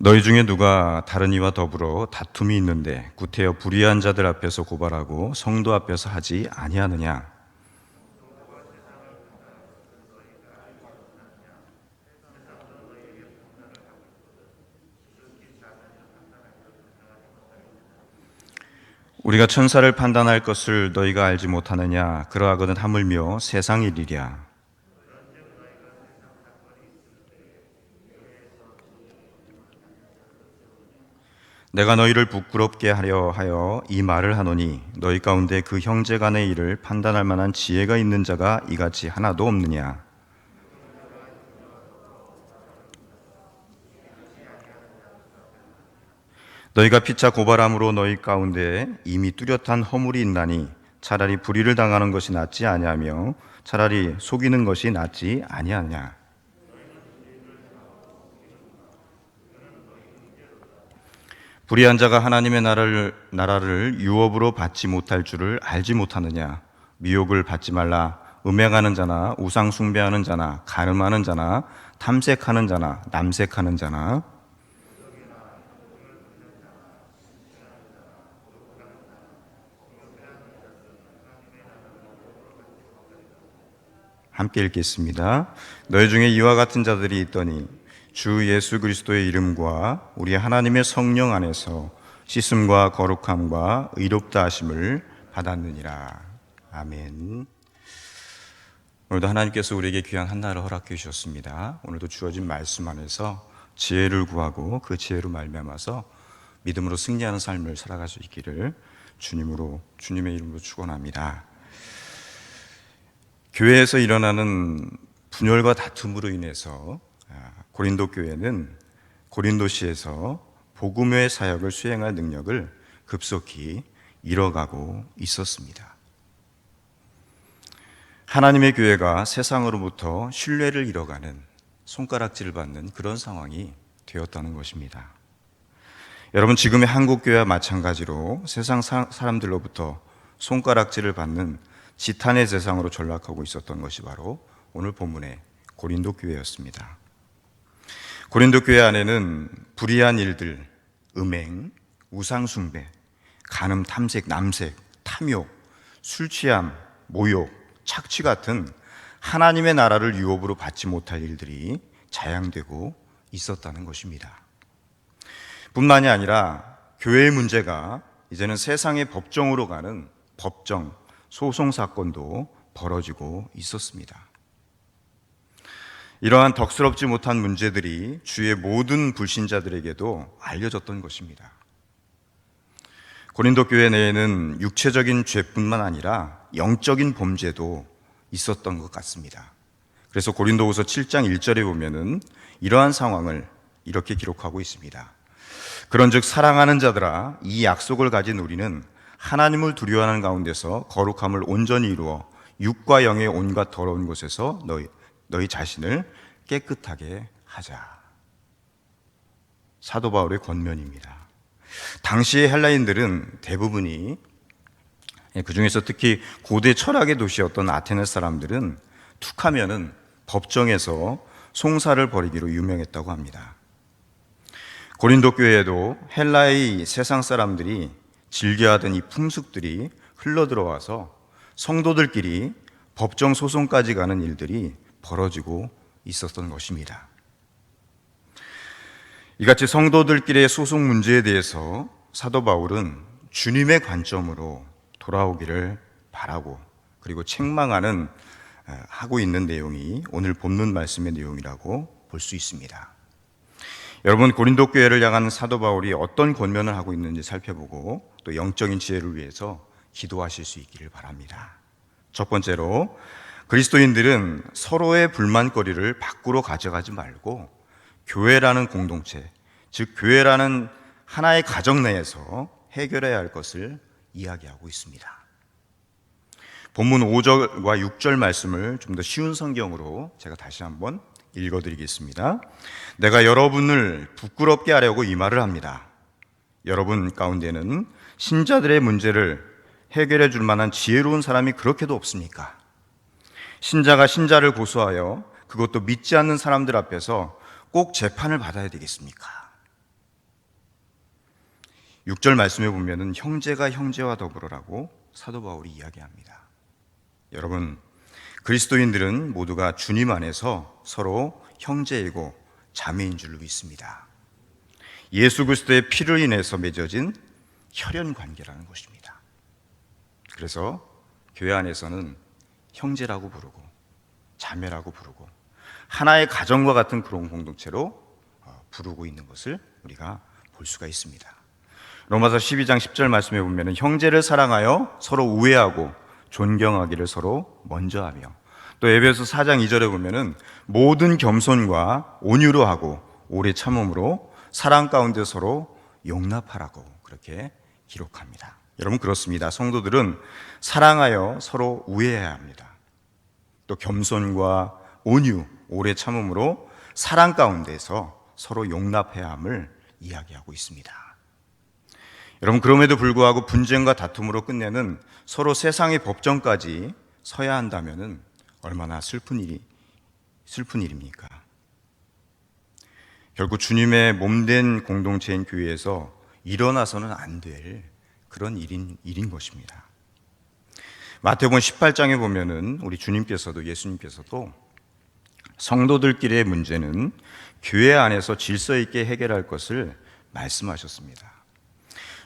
너희 중에 누가 다른 이와 더불어 다툼이 있는데 구태여 불의한 자들 앞에서 고발하고 성도 앞에서 하지 아니하느냐? 우리가 천사를 판단할 것을 너희가 알지 못하느냐? 그러하거든 하물며 세상 일이랴. 내가 너희를 부끄럽게 하려 하여 이 말을 하노니 너희 가운데 그 형제 간의 일을 판단할 만한 지혜가 있는 자가 이같이 하나도 없느냐? 너희가 피차 고발함으로 너희 가운데 이미 뚜렷한 허물이 있나니 차라리 불의를 당하는 것이 낫지 아니하며 차라리 속이는 것이 낫지 아니하냐? 불의한 자가 하나님의 나라를 유업으로 받지 못할 줄을 알지 못하느냐? 미혹을 받지 말라. 음행하는 자나 우상 숭배하는 자나 간음하는 자나 탐색하는 자나 남색하는 자나 함께 읽겠습니다. 너희 중에 이와 같은 자들이 있더니 주 예수 그리스도의 이름과 우리 하나님의 성령 안에서 씻음과 거룩함과 의롭다 하심을 받았느니라. 아멘. 오늘도 하나님께서 우리에게 귀한 한날을 허락해 주셨습니다. 오늘도 주어진 말씀 안에서 지혜를 구하고 그 지혜로 말미암아서 믿음으로 승리하는 삶을 살아갈 수 있기를 주님의 이름으로 축원합니다. 교회에서 일어나는 분열과 다툼으로 인해서 고린도 교회는 고린도시에서 복음의 사역을 수행할 능력을 급속히 잃어가고 있었습니다. 하나님의 교회가 세상으로부터 신뢰를 잃어가는 손가락질을 받는 그런 상황이 되었다는 것입니다. 여러분, 지금의 한국교회와 마찬가지로 세상 사람들로부터 손가락질을 받는 지탄의 대상으로 전락하고 있었던 것이 바로 오늘 본문의 고린도 교회였습니다. 고린도 교회 안에는 불의한 일들, 음행, 우상숭배, 간음, 탐색, 남색, 탐욕, 술취함, 모욕, 착취 같은 하나님의 나라를 유업으로 받지 못할 일들이 자양되고 있었다는 것입니다. 뿐만이 아니라 교회의 문제가 이제는 세상의 법정으로 가는 법정, 소송 사건도 벌어지고 있었습니다. 이러한 덕스럽지 못한 문제들이 주의 모든 불신자들에게도 알려졌던 것입니다. 고린도 교회 내에는 육체적인 죄뿐만 아니라 영적인 범죄도 있었던 것 같습니다. 그래서 고린도후서 7장 1절에 보면은 이러한 상황을 이렇게 기록하고 있습니다. 그런즉 사랑하는 자들아, 이 약속을 가진 우리는 하나님을 두려워하는 가운데서 거룩함을 온전히 이루어 육과 영의 온갖 더러운 곳에서 너희 자신을 깨끗하게 하자. 사도 바울의 권면입니다. 당시의 헬라인들은 대부분이, 그 중에서 특히 고대 철학의 도시였던 아테네 사람들은 툭하면은 법정에서 송사를 벌이기로 유명했다고 합니다. 고린도 교회에도 헬라의 세상 사람들이 즐겨하던 이 풍습들이 흘러들어와서 성도들끼리 법정 소송까지 가는 일들이 벌어지고 있었던 것입니다. 이같이 성도들끼리의 소송 문제에 대해서 사도 바울은 주님의 관점으로 돌아오기를 바라고, 그리고 책망하는 하고 있는 내용이 오늘 본문 말씀의 내용이라고 볼 수 있습니다. 여러분, 고린도 교회를 향한 사도 바울이 어떤 권면을 하고 있는지 살펴보고 또 영적인 지혜를 위해서 기도하실 수 있기를 바랍니다. 첫 번째로, 그리스도인들은 서로의 불만거리를 밖으로 가져가지 말고 교회라는 공동체, 즉 교회라는 하나의 가정 내에서 해결해야 할 것을 이야기하고 있습니다. 본문 5절과 6절 말씀을 좀 더 쉬운 성경으로 제가 다시 한번 읽어드리겠습니다. 내가 여러분을 부끄럽게 하려고 이 말을 합니다. 여러분 가운데는 신자들의 문제를 해결해 줄 만한 지혜로운 사람이 그렇게도 없습니까? 신자가 신자를 고소하여 그것도 믿지 않는 사람들 앞에서 꼭 재판을 받아야 되겠습니까? 6절 말씀에 보면은 형제가 형제와 더불어라고 사도 바울이 이야기합니다. 여러분, 그리스도인들은 모두가 주님 안에서 서로 형제이고 자매인 줄로 믿습니다. 예수 그리스도의 피를 인해서 맺어진 혈연 관계라는 것입니다. 그래서 교회 안에서는 형제라고 부르고 자매라고 부르고 하나의 가정과 같은 그런 공동체로 부르고 있는 것을 우리가 볼 수가 있습니다. 로마서 12장 10절 말씀에 보면 형제를 사랑하여 서로 우애하고 존경하기를 서로 먼저 하며, 또 에베소 4장 2절에 보면은 모든 겸손과 온유로 하고 오래 참음으로 사랑 가운데 서로 용납하라고 그렇게 기록합니다. 여러분, 그렇습니다. 성도들은 사랑하여 서로 우애해야 합니다. 또 겸손과 온유, 오래 참음으로 사랑 가운데서 서로 용납해야 함을 이야기하고 있습니다. 여러분, 그럼에도 불구하고 분쟁과 다툼으로 끝내는 서로 세상의 법정까지 서야 한다면은 얼마나 슬픈 일입니까? 결국 주님의 몸된 공동체인 교회에서 일어나서는 안 될 그런 일인 것입니다. 마태복음 18장에 보면은 우리 예수님께서도 성도들끼리의 문제는 교회 안에서 질서 있게 해결할 것을 말씀하셨습니다.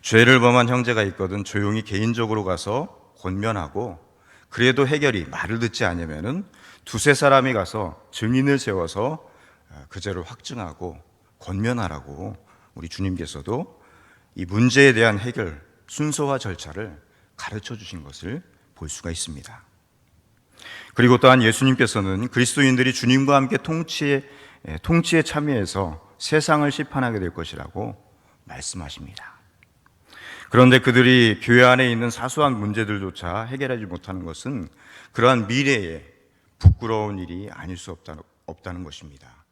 죄를 범한 형제가 있거든 조용히 개인적으로 가서 권면하고, 그래도 해결이 말을 듣지 않으면은 두세 사람이 가서 증인을 세워서 그 죄를 확증하고 권면하라고 우리 주님께서도 이 문제에 대한 해결 순서와 절차를 가르쳐 주신 것을 볼 수가 있습니다. 그리고 또한 예수님께서는 그리스도인들이 주님과 함께 통치에 참여해서 세상을 심판하게 될 것이라고 말씀하십니다. 그런데 그들이 교회 안에 있는 사소한 문제들조차 해결하지 못하는 것은 그러한 미래에 부끄러운 일이 아닐 수 없다는 것입니다.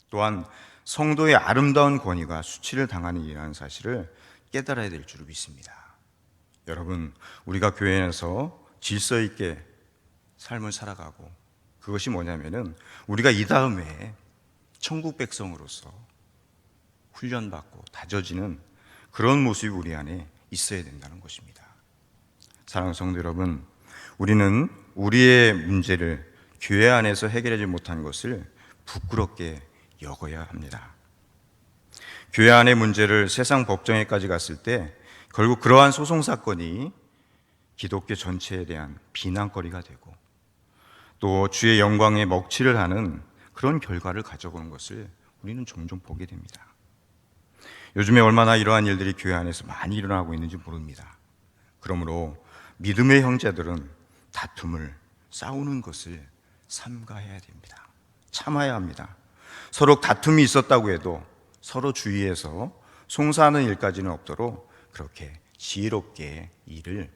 또한 성도의 아름다운 권위가 수치를 당하는 일이라는 사실을 깨달아야 될 줄 믿습니다. 여러분, 우리가 교회 안에서 질서 있게 삶을 살아가고, 그것이 뭐냐면은 우리가 이 다음에 천국 백성으로서 훈련받고 다져지는 그런 모습이 우리 안에 있어야 된다는 것입니다. 사랑하는 성도 여러분, 우리는 우리의 문제를 교회 안에서 해결하지 못한 것을 부끄럽게 여겨야 합니다. 교회 안의 문제를 세상 법정에까지 갔을 때 결국 그러한 소송 사건이 기독교 전체에 대한 비난거리가 되고, 또 주의 영광에 먹칠을 하는 그런 결과를 가져오는 것을 우리는 종종 보게 됩니다. 요즘에 얼마나 이러한 일들이 교회 안에서 많이 일어나고 있는지 모릅니다. 그러므로 믿음의 형제들은 싸우는 것을 삼가해야 됩니다. 참아야 합니다. 서로 다툼이 있었다고 해도 서로 주위에서 송사하는 일까지는 없도록 그렇게 지혜롭게 일을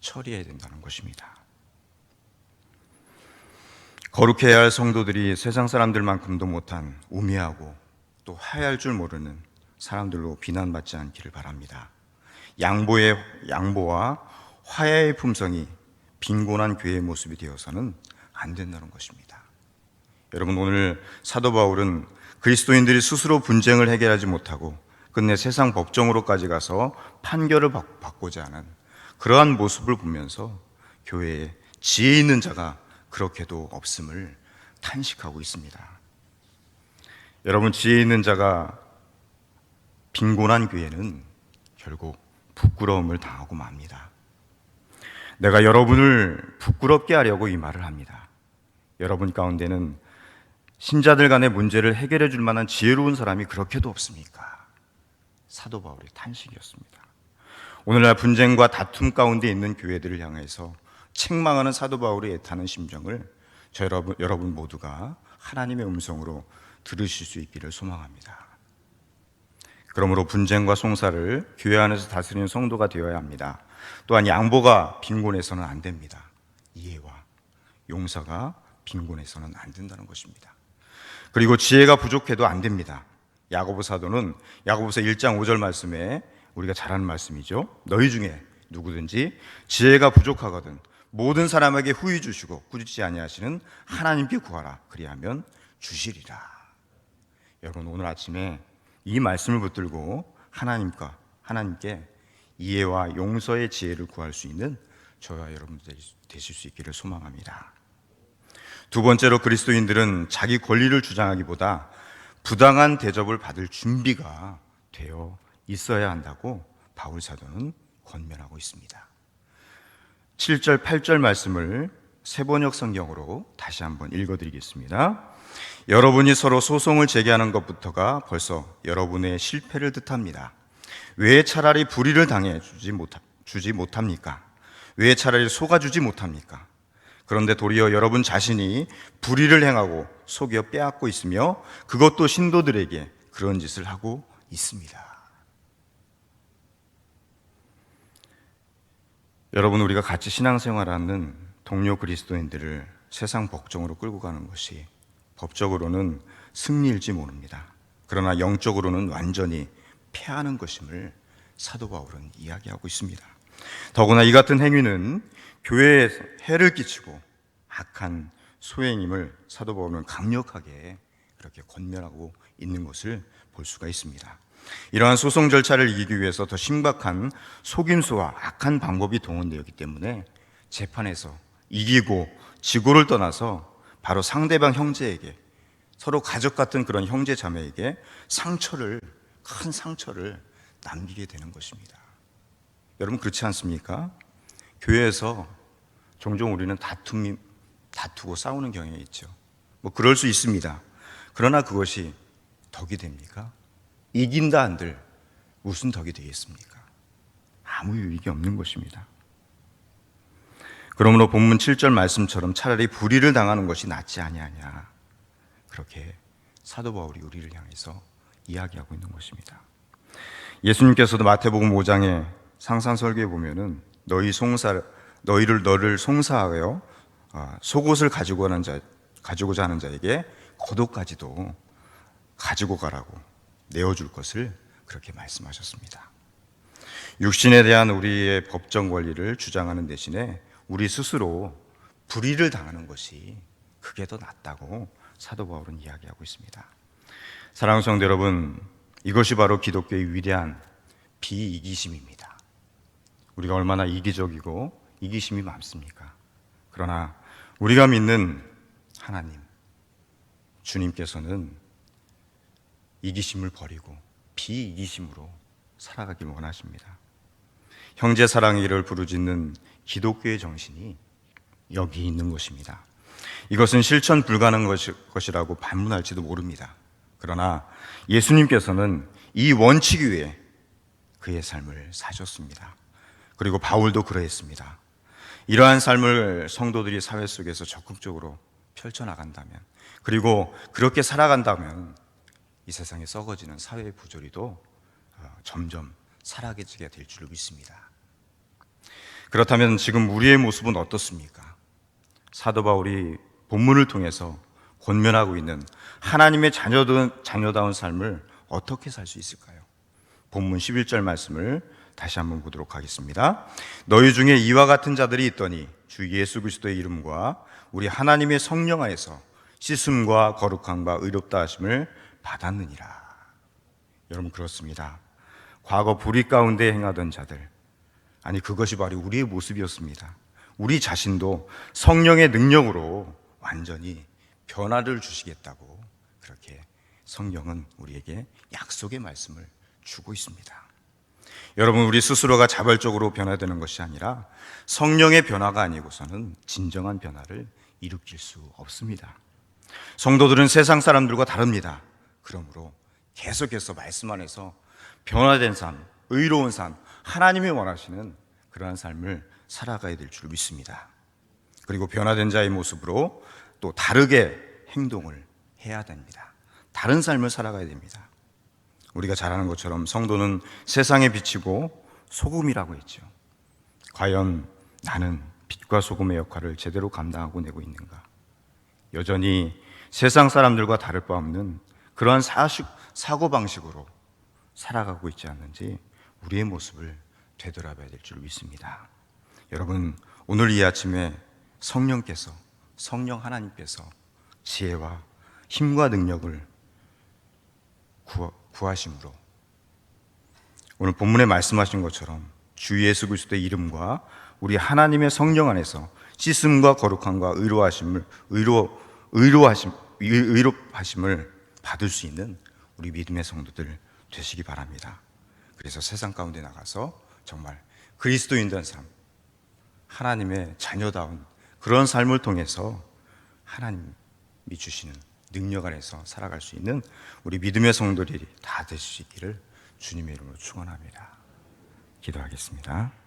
처리해야 된다는 것입니다. 거룩해야 할 성도들이 세상 사람들만큼도 못한 우매하고 또 화해할 줄 모르는 사람들로 비난받지 않기를 바랍니다. 양보와 화해의 품성이 빈곤한 교회의 모습이 되어서는 안 된다는 것입니다. 여러분, 오늘 사도 바울은 그리스도인들이 스스로 분쟁을 해결하지 못하고 끝내 세상 법정으로까지 가서 판결을 받고자 하는 그러한 모습을 보면서 교회에 지혜 있는 자가 그렇게도 없음을 탄식하고 있습니다. 여러분, 지혜 있는 자가 빈곤한 교회는 결국 부끄러움을 당하고 맙니다. 내가 여러분을 부끄럽게 하려고 이 말을 합니다. 여러분 가운데는 신자들 간의 문제를 해결해 줄 만한 지혜로운 사람이 그렇게도 없습니까? 사도 바울의 탄식이었습니다. 오늘날 분쟁과 다툼 가운데 있는 교회들을 향해서 책망하는 사도 바울의 애타는 심정을 여러분 모두가 하나님의 음성으로 들으실 수 있기를 소망합니다. 그러므로 분쟁과 송사를 교회 안에서 다스리는 성도가 되어야 합니다. 또한 양보가 빈곤해서는 안 됩니다. 이해와 용서가 빈곤해서는 안 된다는 것입니다. 그리고 지혜가 부족해도 안 됩니다. 야고보 사도는 야고보서 1장 5절 말씀에 우리가 잘 아는 말씀이죠. 너희 중에 누구든지 지혜가 부족하거든 모든 사람에게 후히 주시고 꾸짖지 아니하시는 하나님께 구하라. 그리하면 주시리라. 여러분, 오늘 아침에 이 말씀을 붙들고 하나님께 이해와 용서의 지혜를 구할 수 있는 저와 여러분들 되실 수 있기를 소망합니다. 두 번째로, 그리스도인들은 자기 권리를 주장하기보다 부당한 대접을 받을 준비가 되어 있어야 한다고 바울 사도는 권면하고 있습니다. 7절, 8절 말씀을 세번역 성경으로 다시 한번 읽어드리겠습니다. 여러분이 서로 소송을 제기하는 것부터가 벌써 여러분의 실패를 뜻합니다. 왜 차라리 불의를 당해 주지 못합니까? 왜 차라리 속아주지 못합니까? 그런데 도리어 여러분 자신이 불의를 행하고 속여 빼앗고 있으며 그것도 신도들에게 그런 짓을 하고 있습니다. 여러분, 우리가 같이 신앙생활하는 동료 그리스도인들을 세상 법정으로 끌고 가는 것이 법적으로는 승리일지 모릅니다. 그러나 영적으로는 완전히 패하는 것임을 사도 바울은 이야기하고 있습니다. 더구나 이 같은 행위는 교회에 해를 끼치고 악한 소행임을 사도 바울은 강력하게 그렇게 권면하고 있는 것을 볼 수가 있습니다. 이러한 소송 절차를 이기기 위해서 더 신박한 속임수와 악한 방법이 동원되었기 때문에 재판에서 이기고 지고를 떠나서 바로 상대방 형제에게, 서로 가족 같은 그런 형제 자매에게 큰 상처를 남기게 되는 것입니다. 여러분, 그렇지 않습니까? 교회에서 종종 우리는 다투고 싸우는 경향이 있죠. 그럴 수 있습니다. 그러나 그것이 덕이 됩니까? 이긴다 한들 무슨 덕이 되겠습니까? 아무 유익이 없는 것입니다. 그러므로 본문 7절 말씀처럼 차라리 불의를 당하는 것이 낫지 아니하냐, 그렇게 사도 바울이 우리를 향해서 이야기하고 있는 것입니다. 예수님께서도 마태복음 5장의 상산설교에 보면은 너를 송사하여 속옷을 가지고자 하는 자에게 겉옷까지도 가지고 가라고 내어줄 것을 그렇게 말씀하셨습니다. 육신에 대한 우리의 법정 권리를 주장하는 대신에 우리 스스로 불의를 당하는 것이 그게 더 낫다고 사도 바울은 이야기하고 있습니다. 사랑하는 성도 여러분, 이것이 바로 기독교의 위대한 비이기심입니다. 우리가 얼마나 이기적이고 이기심이 많습니까? 그러나 우리가 믿는 하나님, 주님께서는 이기심을 버리고 비이기심으로 살아가길 원하십니다. 형제 사랑의 길을 부르짖는 기독교의 정신이 여기 있는 것입니다. 이것은 실천 불가능한 것이라고 반문할지도 모릅니다. 그러나 예수님께서는 이 원칙 위에 그의 삶을 사셨습니다. 그리고 바울도 그러했습니다. 이러한 삶을 성도들이 사회 속에서 적극적으로 펼쳐나간다면, 그리고 그렇게 살아간다면 이 세상에 썩어지는 사회의 부조리도 점점 사라지게 될 줄로 믿습니다. 그렇다면 지금 우리의 모습은 어떻습니까? 사도 바울이 본문을 통해서 권면하고 있는 하나님의 자녀다운 삶을 어떻게 살 수 있을까요? 본문 11절 말씀을 다시 한번 보도록 하겠습니다. 너희 중에 이와 같은 자들이 있더니 주 예수 그리스도의 이름과 우리 하나님의 성령 하에서 씻음과 거룩함과 의롭다 하심을 받았느니라. 여러분, 그렇습니다. 과거 불의 가운데 행하던 자들, 그것이 바로 우리의 모습이었습니다. 우리 자신도 성령의 능력으로 완전히 변화를 주시겠다고 그렇게 성경은 우리에게 약속의 말씀을 주고 있습니다. 여러분, 우리 스스로가 자발적으로 변화되는 것이 아니라 성령의 변화가 아니고서는 진정한 변화를 일으킬 수 없습니다. 성도들은 세상 사람들과 다릅니다. 그러므로 계속해서 말씀 안에서 변화된 삶, 의로운 삶, 하나님이 원하시는 그러한 삶을 살아가야 될 줄 믿습니다. 그리고 변화된 자의 모습으로 또 다르게 행동을 해야 됩니다. 다른 삶을 살아가야 됩니다. 우리가 잘 아는 것처럼 성도는 세상에 비치고 소금이라고 했죠. 과연 나는 빛과 소금의 역할을 제대로 감당하고 내고 있는가? 여전히 세상 사람들과 다를 바 없는 그러한 사고방식으로 살아가고 있지 않는지 우리의 모습을 되돌아봐야 될 줄 믿습니다. 여러분, 오늘 이 아침에 성령 하나님께서 지혜와 힘과 능력을 구하심으로 오늘 본문에 말씀하신 것처럼 주 예수 그리스도의 이름과 우리 하나님의 성령 안에서 씻음과 거룩함과 의롭하심을 받을 수 있는 우리 믿음의 성도들 되시기 바랍니다. 그래서 세상 가운데 나가서 정말 그리스도인된 삶, 하나님의 자녀다운 그런 삶을 통해서 하나님이 주시는 능력 안에서 살아갈 수 있는 우리 믿음의 성도들이 다 되시기를 주님의 이름으로 축원합니다. 기도하겠습니다.